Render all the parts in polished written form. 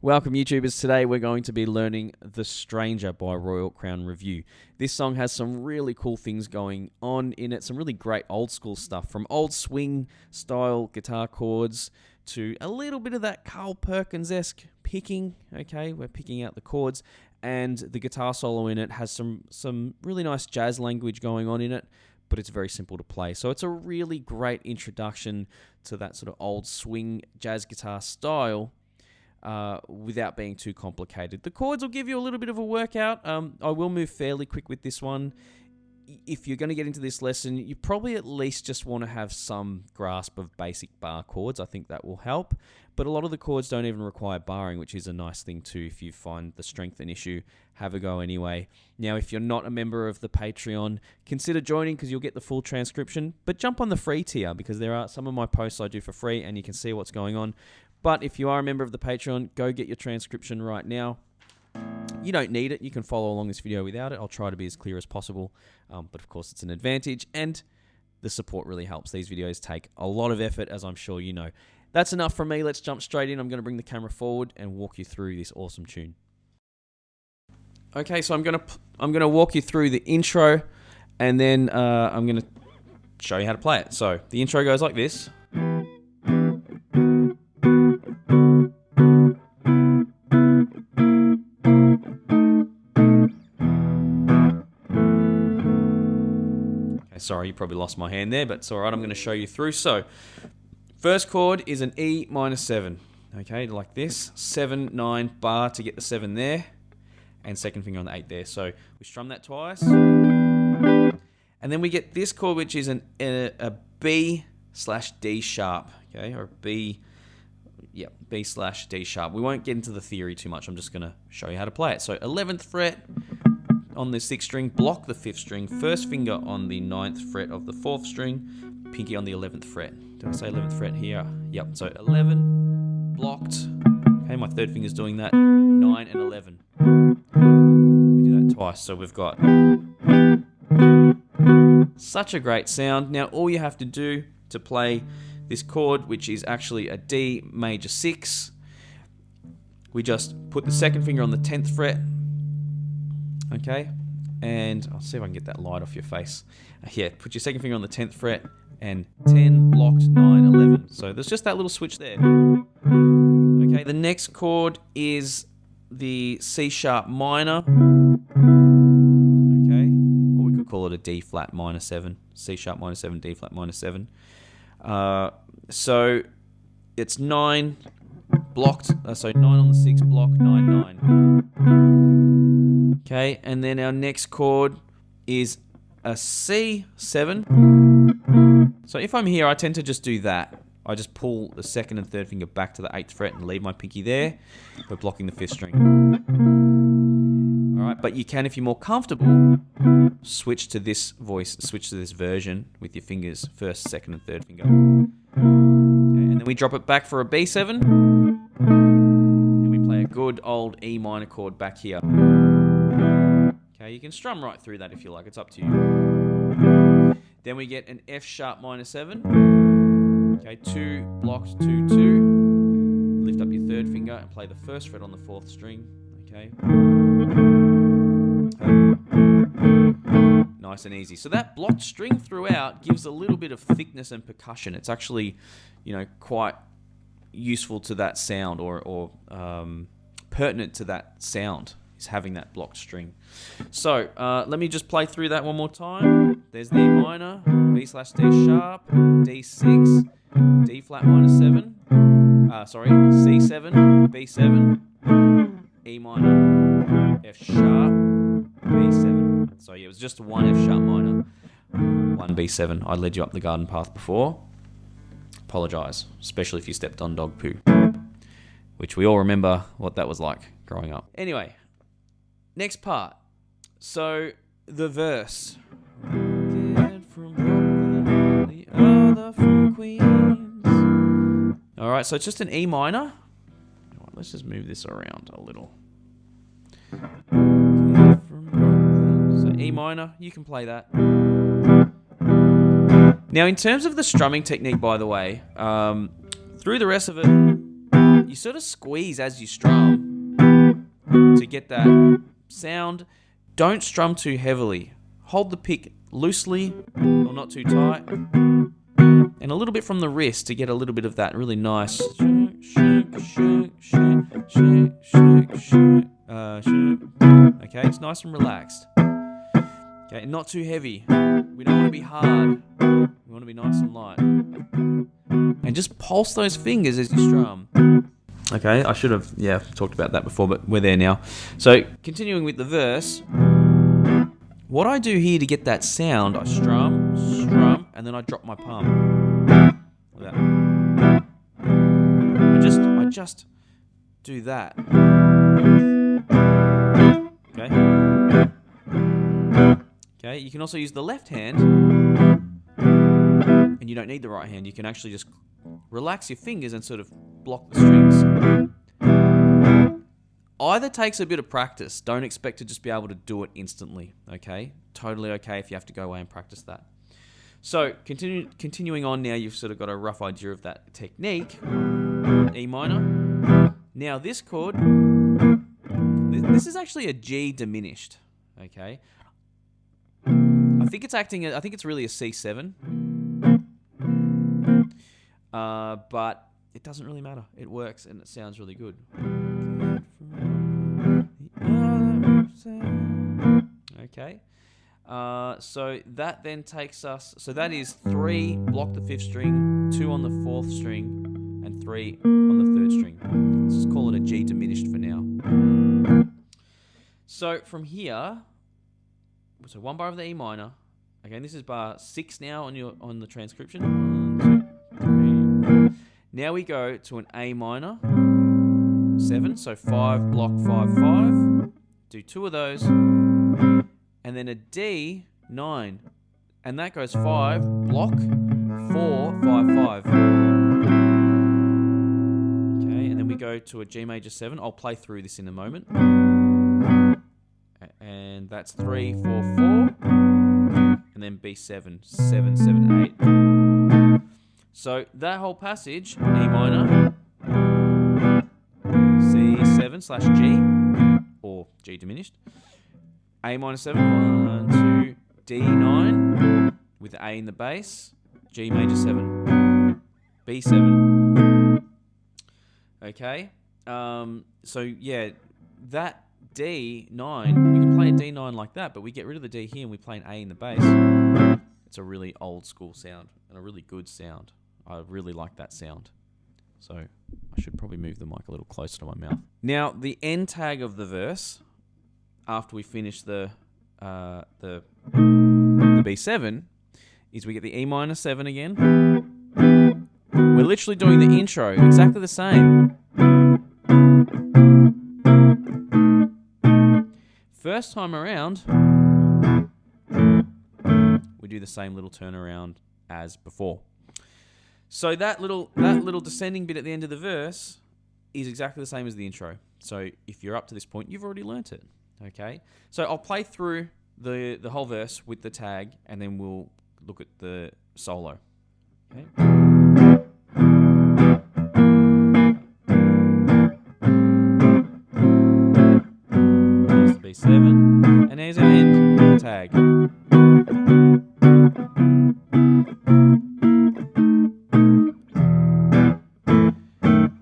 Welcome YouTubers, today we're going to be learning The Stranger by Royal Crown Revue. This song has some really cool things going on in it, some really great old school stuff, from old swing style guitar chords to a little bit of that Carl Perkins-esque picking, okay, we're picking out the chords, and the guitar solo in it has some really nice jazz language going on in it, but it's very simple to play. So it's a really great introduction to that sort of old swing jazz guitar style, without being too complicated. The chords will give you a little bit of a workout. I will move fairly quick with this one. If you're going to get into this lesson, you probably at least just want to have some grasp of basic bar chords. I think that will help. But a lot of the chords don't even require barring, which is a nice thing too. If you find the strength an issue, have a go anyway. Now, if you're not a member of the Patreon, consider joining because you'll get the full transcription. But jump on the free tier because there are some of my posts I do for free and you can see what's going on. But if you are a member of the Patreon, go get your transcription right now. You don't need it. You can follow along this video without it. I'll try to be as clear as possible. But of course, it's an advantage. And the support really helps. These videos take a lot of effort, as I'm sure you know. That's enough from me. Let's jump straight in. I'm going to bring the camera forward and walk you through this awesome tune. Okay, so I'm going to walk you through the intro. And then I'm going to show you how to play it. So the intro goes like this. Sorry, you probably lost my hand there, but it's all right. I'm going to show you through. So, first chord is an E minor 7. Okay, like this. 7, 9, bar to get the 7 there. And second finger on the 8 there. So, we strum that twice. And then we get this chord, which is a B slash D sharp. Okay, or B slash D sharp. We won't get into the theory too much. I'm just going to show you how to play it. So, 11th fret on the 6th string, block the 5th string, first finger on the 9th fret of the 4th string, pinky on the 11th fret. Did I say 11th fret here? Yep, so 11, blocked. Okay, my third finger's doing that. 9 and 11. We do that twice, so we've got such a great sound. Now, all you have to do to play this chord, which is actually a D major 6, we just put the second finger on the 10th fret, okay, and I'll see if I can get that light off your face. Yeah, put your second finger on the 10th fret, and 10, blocked, 9, 11. So there's just that little switch there. Okay, the next chord is the C sharp minor. Okay, or we could call it a D flat minor 7. C sharp minor 7, D flat minor 7. So it's 9, blocked, so 9 on the 6, block, 9, 9. Okay, and then our next chord is a C7. So if I'm here, I tend to just do that. I just pull the second and third finger back to the 8th fret and leave my pinky there. We're blocking the 5th string. All right, but you can, if you're more comfortable, switch to this version with your fingers, first, second, and third finger. Okay, and then we drop it back for a B7. And we play a good old E minor chord back here. Okay, you can strum right through that if you like, it's up to you. Then we get an F sharp minor 7. Okay, 2, blocked, 2, 2. Lift up your third finger and play the first fret on the 4th string. Okay. Nice and easy. So that blocked string throughout gives a little bit of thickness and percussion. It's actually, quite useful to that sound or pertinent to that sound. Is having that blocked string. So let me just play through that one more time. There's the E minor, B slash D sharp, D6, D flat minor 7, C7, B7, E minor, F sharp, B7. So yeah, it was just one F sharp minor, one B7. I led you up the garden path before. Apologise, especially if you stepped on dog poo, which we all remember what that was like growing up. Anyway. Next part. So, the verse. Alright, so it's just an E minor. Let's just move this around a little. So, E minor, you can play that. Now, in terms of the strumming technique, by the way, through the rest of it, you sort of squeeze as you strum to get that sound. Don't strum too heavily. Hold the pick loosely or not too tight. And a little bit from the wrist to get a little bit of that really nice. Okay, it's nice and relaxed. Okay, not too heavy. We don't want to be hard. We want to be nice and light. And just pulse those fingers as you strum. Okay, I should have, talked about that before, but we're there now. So, continuing with the verse, what I do here to get that sound, I strum, and then I drop my palm. Like that. I just do that. Okay, you can also use the left hand, and you don't need the right hand. You can actually just relax your fingers and sort of block the strings. Either takes a bit of practice. Don't expect to just be able to do it instantly, okay? Totally okay if you have to go away and practice that. So, continuing on now, you've sort of got a rough idea of that technique. E minor. Now, this chord, this is actually a G diminished, okay? I think it's really a C7. But it doesn't really matter. It works and it sounds really good. Okay. So that then takes us... So that is 3, block the 5th string, 2 on the 4th string, and 3 on the 3rd string. Let's just call it a G diminished for now. So from here... So 1 bar of the E minor. Again, this is bar 6 now on the transcription. 1, 2, 3. Now we go to an A minor 7, so 5, block 5, 5. Do 2 of those, and then a D 9, and that goes 5, block 4, 5, 5. Okay, and then we go to a G major 7. I'll play through this in a moment. And that's 3, 4, 4, and then B7, 7, 7, 8. So that whole passage, E minor, C7 slash G, or G diminished, A minor 7, 1, 2, D9, with A in the bass, G major 7, B7. Okay, so yeah, that D9, we can play a D9 like that, but we get rid of the D here and we play an A in the bass. It's a really old school sound and a really good sound. I really like that sound. So I should probably move the mic a little closer to my mouth. Now, the end tag of the verse, after we finish the B7, is we get the E minor 7 again. We're literally doing the intro, exactly the same. First time around, we do the same little turnaround as before. So that little descending bit at the end of the verse is exactly the same as the intro. So if you're up to this point, you've already learnt it. Okay. So I'll play through the whole verse with the tag, and then we'll look at the solo. Okay. There's the B7, and there's our end tag.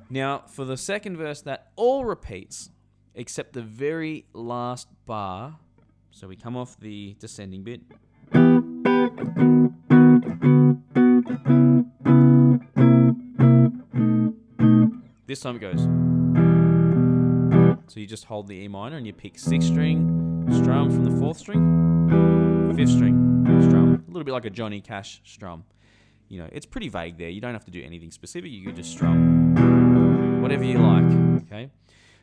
Now, for the second verse, that all repeats, except the very last bar. So we come off the descending bit. This time it goes. So you just hold the E minor and you pick 6th string, strum from the 4th string, 5th string, strum. A little bit like a Johnny Cash strum. You know, it's pretty vague there. You don't have to do anything specific. You can just strum whatever you like. Okay.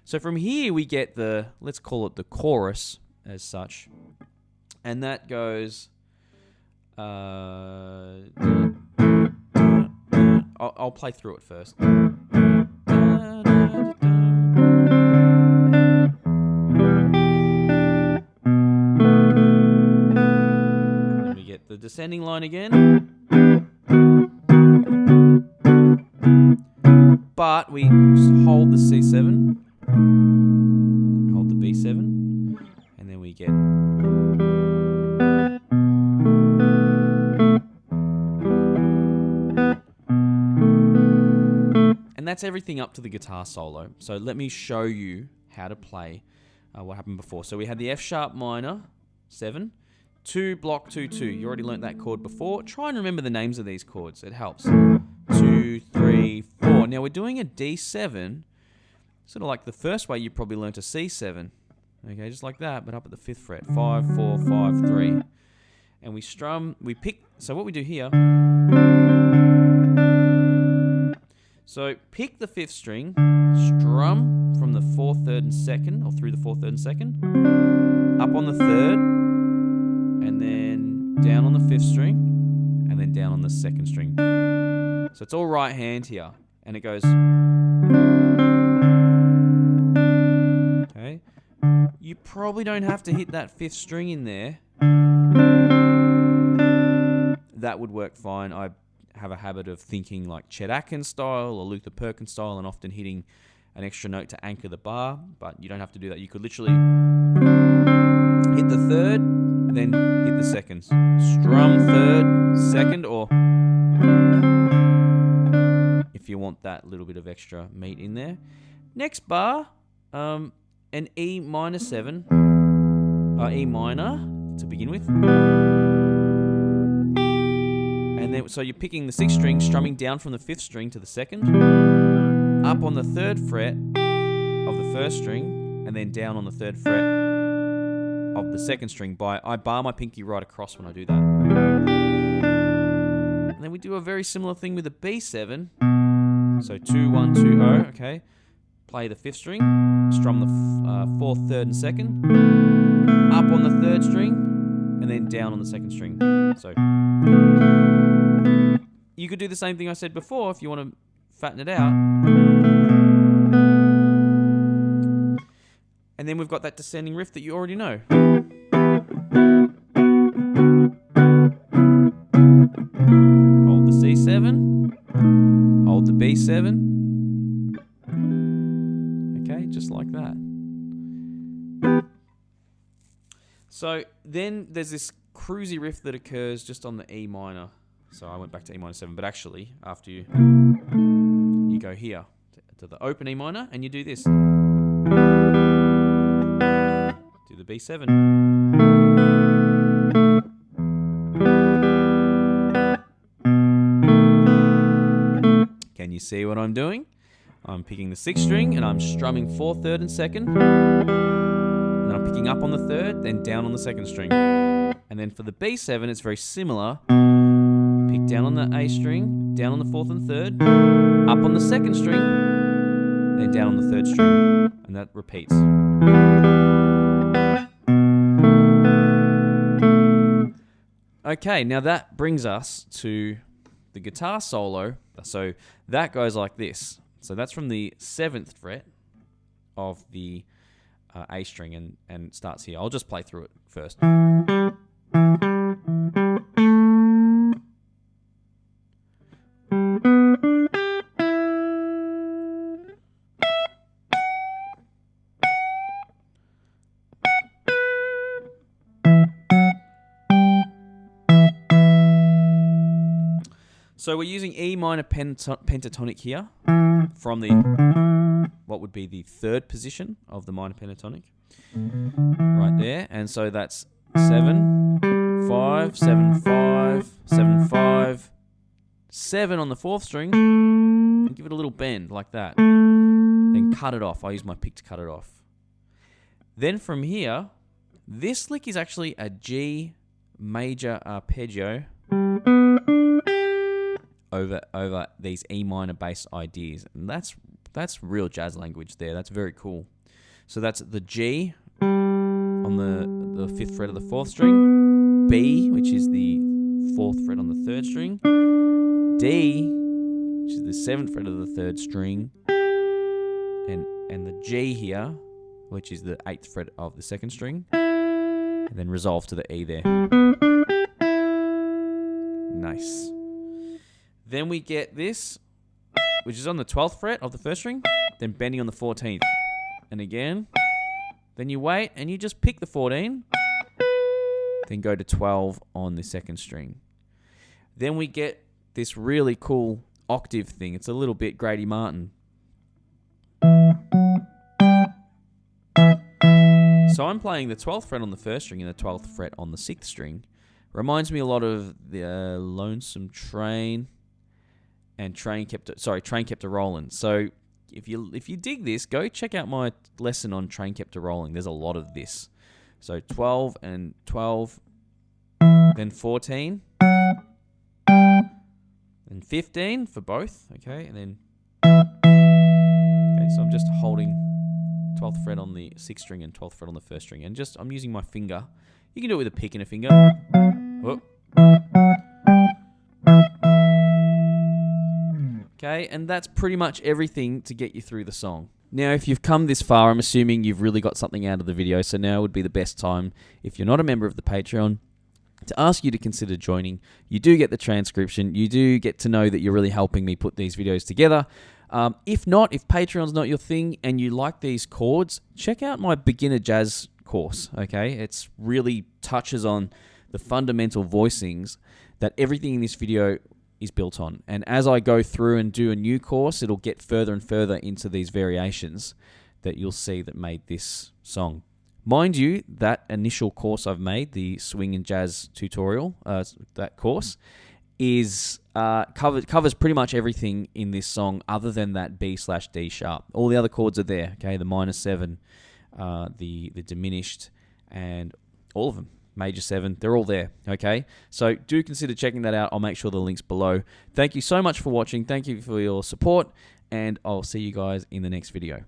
So from here we get the, let's call it the chorus as such. And that goes, I'll play through it first. And then we get the descending line again. but we just hold the C7, hold the B7, and then we get... And that's everything up to the guitar solo. So let me show you how to play what happened before. So we had the F sharp minor, 7, 2, block 2, 2. You already learnt that chord before. Try and remember the names of these chords. It helps. 2, 3, 4. Now we're doing a D7, sort of like the first way you probably learnt a C7. Okay, just like that, but up at the 5th fret. 5, 4, 5, 3. And we strum, we pick, so what we do here, so pick the 5th string, strum from the 4th, 3rd, and 2nd, or through the 4th, 3rd, and 2nd, up on the 3rd, and then down on the 5th string, and then down on the 2nd string. So it's all right hand here, and it goes. Okay, you probably don't have to hit that 5th string in there. That would work fine. I have a habit of thinking like Chet Atkins style or Luther Perkins style and often hitting an extra note to anchor the bar, but you don't have to do that. You could literally hit the 3rd, then hit the 2nds. Strum 3rd, 2nd, or if you want that little bit of extra meat in there. Next bar, an E minor 7, E minor to begin with. And then, so you're picking the 6th string, strumming down from the 5th string to the 2nd, up on the 3rd fret of the 1st string, and then down on the 3rd fret of the 2nd string. I bar my pinky right across when I do that. And then we do a very similar thing with the B7. So 2, 1, 2, 0, okay. Play the 5th string, strum the 4th, 3rd, and 2nd, up on the 3rd string, and then down on the 2nd string. So you could do the same thing I said before if you want to fatten it out. And then we've got that descending riff that you already know. Hold the C7, hold the B7. Okay, just like that. So then there's this cruisy riff that occurs just on the E minor. So I went back to E minor 7, but actually after you go here to the open E minor and you do this. Do the B7. Can you see what I'm doing? I'm picking the 6th string and I'm strumming 4th, 3rd, and 2nd. And then I'm picking up on the 3rd, then down on the 2nd string. And then for the B7, it's very similar. Pick down on the A string, down on the 4th and 3rd, up on the 2nd string, then down on the 3rd string. And that repeats. Okay, now that brings us to the guitar solo. So that goes like this. So that's from the 7th fret of the A string and starts here. I'll just play through it first. So we're using E minor pentatonic here from the, what would be the 3rd position of the minor pentatonic. Right there. And so that's 7, 5, 7, 5, 7, 5, 7 on the 4th string. And give it a little bend like that. Then cut it off. I use my pick to cut it off. Then from here, this lick is actually a G major arpeggio over these E minor bass ideas. And that's real jazz language there. That's very cool. So that's the G on the 5th fret of the 4th string, B, which is the 4th fret on the 3rd string, D, which is the 7th fret of the 3rd string, and the G here, which is the 8th fret of the 2nd string, and then resolve to the E there. Nice. Then we get this which is on the 12th fret of the first string, then bending on the 14th. And again, then you wait and you just pick the 14, then go to 12 on the second string. Then we get this really cool octave thing. It's a little bit Grady Martin. So I'm playing the 12th fret on the first string and the 12th fret on the 6th string. Reminds me a lot of the Lonesome Train and Train Kept a Rollin'. So if you dig this, go check out my lesson on Train Kept a Rollin'. There's a lot of this. So 12 and 12, then 14, and 15 for both. Okay, and then so I'm just holding 12th fret on the 6th string and 12th fret on the first string, and I'm using my finger. You can do it with a pick and a finger. Oh. Okay, and that's pretty much everything to get you through the song. Now, if you've come this far, I'm assuming you've really got something out of the video, so now would be the best time, if you're not a member of the Patreon, to ask you to consider joining. You do get the transcription. You do get to know that you're really helping me put these videos together. If not, if Patreon's not your thing and you like these chords, check out my beginner jazz course, okay? It's really touches on the fundamental voicings that everything in this video is built on. And as I go through and do a new course, it'll get further and further into these variations that you'll see that made this song. Mind you, that initial course I've made, the swing and jazz tutorial, that course, is covers pretty much everything in this song other than that B/D sharp. All the other chords are there, okay? The minor 7, the diminished, and all of them. Major 7, they're all there, okay? So do consider checking that out. I'll make sure the link's below. Thank you so much for watching. Thank you for your support, and I'll see you guys in the next video.